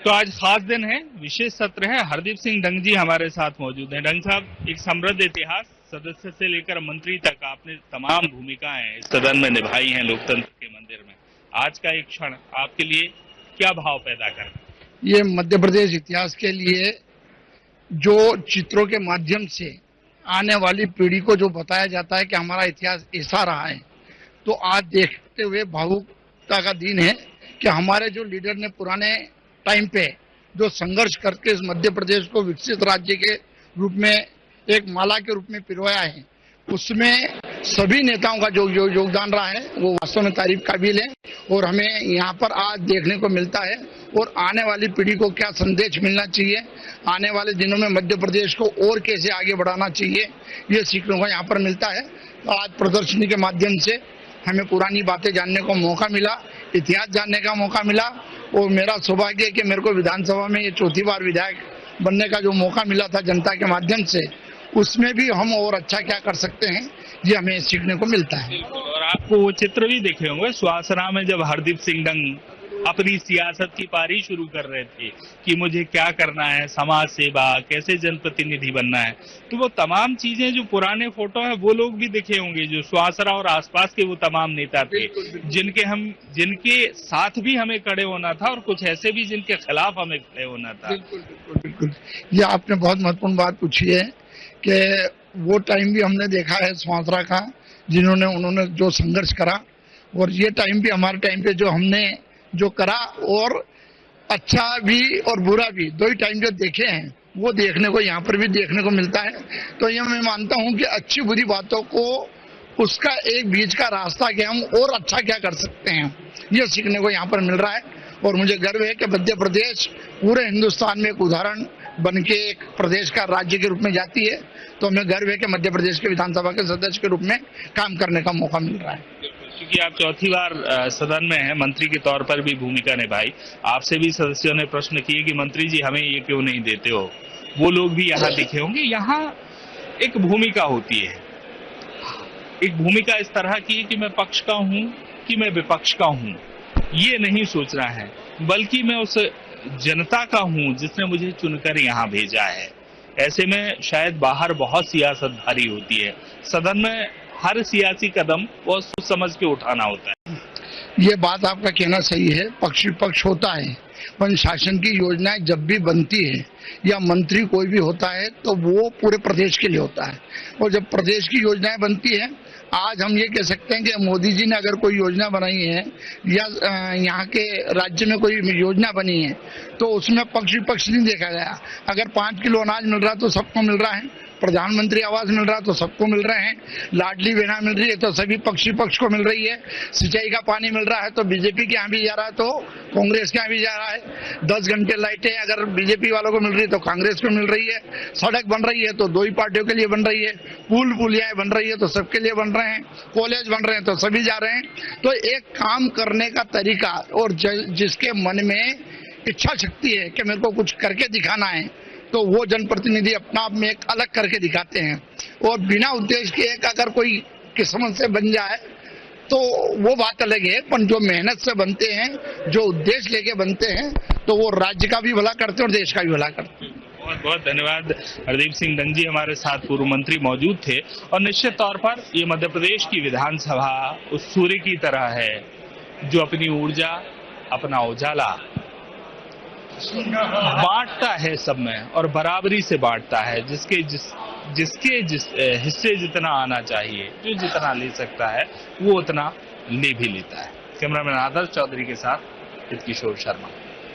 तो आज खास दिन है, विशेष सत्र है। हरदीप सिंह डंग जी हमारे साथ मौजूद हैं। डंग साहब, एक समृद्ध इतिहास, सदस्य से लेकर मंत्री तक आपने तमाम भूमिकाएं इस सदन में निभाई हैं लोकतंत्र के मंदिर में। आज का एक क्षण आपके लिए क्या भाव पैदा कर रहा है? ये मध्य प्रदेश इतिहास के लिए जो चित्रों के माध्यम से आने वाली पीढ़ी को जो बताया जाता है कि हमारा इतिहास ऐसा रहा है, तो आज देखते हुए भावुकता का दिन है कि हमारे जो लीडर ने पुराने टाइम पे जो संघर्ष करके इस मध्य प्रदेश को विकसित राज्य के रूप में एक माला के रूप में पिरोया है, उसमें सभी नेताओं का जो योगदान रहा है वो वास्तव में तारीफ काबिल है। और हमें यहाँ पर आज देखने को मिलता है और आने वाली पीढ़ी को क्या संदेश मिलना चाहिए, आने वाले दिनों में मध्य प्रदेश को और कैसे आगे बढ़ाना चाहिए, ये सीखने को यहाँ पर मिलता है। तो आज प्रदर्शनी के माध्यम से हमें पुरानी बातें जानने को मौका मिला, इतिहास जानने का मौका मिला। और मेरा सौभाग्य है कि मेरे को विधानसभा में ये चौथी बार विधायक बनने का जो मौका मिला था जनता के माध्यम से, उसमें भी हम और अच्छा क्या कर सकते हैं ये हमें सीखने को मिलता है। और आपको वो चित्र भी देखे होंगे सुहासरा में, जब हरदीप सिंह डंग अपनी सियासत की पारी शुरू कर रहे थे कि मुझे क्या करना है, समाज सेवा, कैसे जनप्रतिनिधि बनना है। तो वो तमाम चीजें जो पुराने फोटो है वो लोग भी दिखे होंगे, जो सुहासरा और आसपास के वो तमाम नेता थे जिनके साथ भी हमें खड़े होना था और कुछ ऐसे भी जिनके खिलाफ हमें खड़े होना था। बिल्कुल बिल्कुल बिल्कुल, ये आपने बहुत महत्वपूर्ण बात पूछी है कि वो टाइम भी हमने देखा है सुहासरा का, उन्होंने जो संघर्ष करा, और ये टाइम भी हमारे टाइम पे जो हमने जो करा, और अच्छा भी और बुरा भी दो ही टाइम जो देखे हैं वो देखने को यहाँ पर भी देखने को मिलता है। तो ये मैं मानता हूँ कि अच्छी बुरी बातों को उसका एक बीच का रास्ता कि हम और अच्छा क्या कर सकते हैं, ये सीखने को यहाँ पर मिल रहा है। और मुझे गर्व है कि मध्य प्रदेश पूरे हिंदुस्तान में एक उदाहरण बन के एक प्रदेश का राज्य के रूप में जाती है। तो हमें गर्व है कि मध्य प्रदेश के विधानसभा के सदस्य के रूप में काम करने का मौका मिल रहा है। क्योंकि आप चौथी बार सदन में हैं, मंत्री के तौर पर भी भूमिका निभाई। आपसे भी सदस्यों ने प्रश्न किए कि मंत्री जी हमें ये क्यों नहीं देते हो। वो लोग भी यहाँ दिखे होंगे। यहाँ एक भूमिका होती है, एक भूमिका इस तरह की कि मैं पक्ष का हूँ कि मैं विपक्ष का हूँ, ये नहीं सोचना है, बल्कि मैं उस जनता का हूँ जिसने मुझे चुनकर यहाँ भेजा है। ऐसे में शायद बाहर बहुत सियासत भारी होती है, सदन में हर सियासी कदम बहुत सोच समझ के उठाना होता है। ये बात आपका कहना सही है, पक्ष विपक्ष होता है, पर शासन की योजनाएं जब भी बनती है या मंत्री कोई भी होता है तो वो पूरे प्रदेश के लिए होता है। और जब प्रदेश की योजनाएं बनती है, आज हम ये कह सकते हैं कि मोदी जी ने अगर कोई योजना बनाई है या यहाँ के राज्य में कोई योजना बनी है तो उसमें पक्ष विपक्ष नहीं देखा गया। अगर 5 किलो अनाज मिल रहा तो सबको मिल रहा है, प्रधानमंत्री आवास मिल रहा तो सबको मिल रहे हैं, लाडली बहना मिल रही है तो सभी पक्ष विपक्ष को मिल रही है, सिंचाई का पानी मिल रहा है तो बीजेपी के यहाँ भी जा रहा है तो कांग्रेस के यहाँ भी जा रहा है, 10 घंटे लाइटें अगर बीजेपी वालों को मिल रही है तो कांग्रेस को मिल रही है, सड़क बन रही है तो दो ही पार्टियों के लिए बन रही है, पुलियाएं बन रही है तो सबके लिए बन रहे हैं, कॉलेज बन रहे हैं तो सभी जा रहे हैं। तो एक काम करने का तरीका और जिसके मन में इच्छा शक्ति है कि मेरे को कुछ करके दिखाना है, तो वो जनप्रतिनिधि अपना आप में एक अलग करके दिखाते हैं। और बिना उद्देश्य के एक अगर कोई किस्मत से बन जाए तो वो बात अलग है, पर जो मेहनत से बनते हैं, जो उद्देश्य लेके बनते हैं, तो वो राज्य का भी भला करते हैं और देश का भी भला करते हैं। बहुत बहुत धन्यवाद। हरदीप सिंह डंग जी हमारे साथ पूर्व मंत्री मौजूद थे। और निश्चित तौर पर ये मध्य प्रदेश की विधानसभा उस सूर्य की तरह है जो अपनी ऊर्जा, अपना उजाला बांटता है सब में और बराबरी से बांटता है। जिसके हिस्से जितना आना चाहिए, जो जितना ले सकता है वो उतना ले भी लेता है। कैमरामैन आदर्श चौधरी के साथ किशोर शर्मा।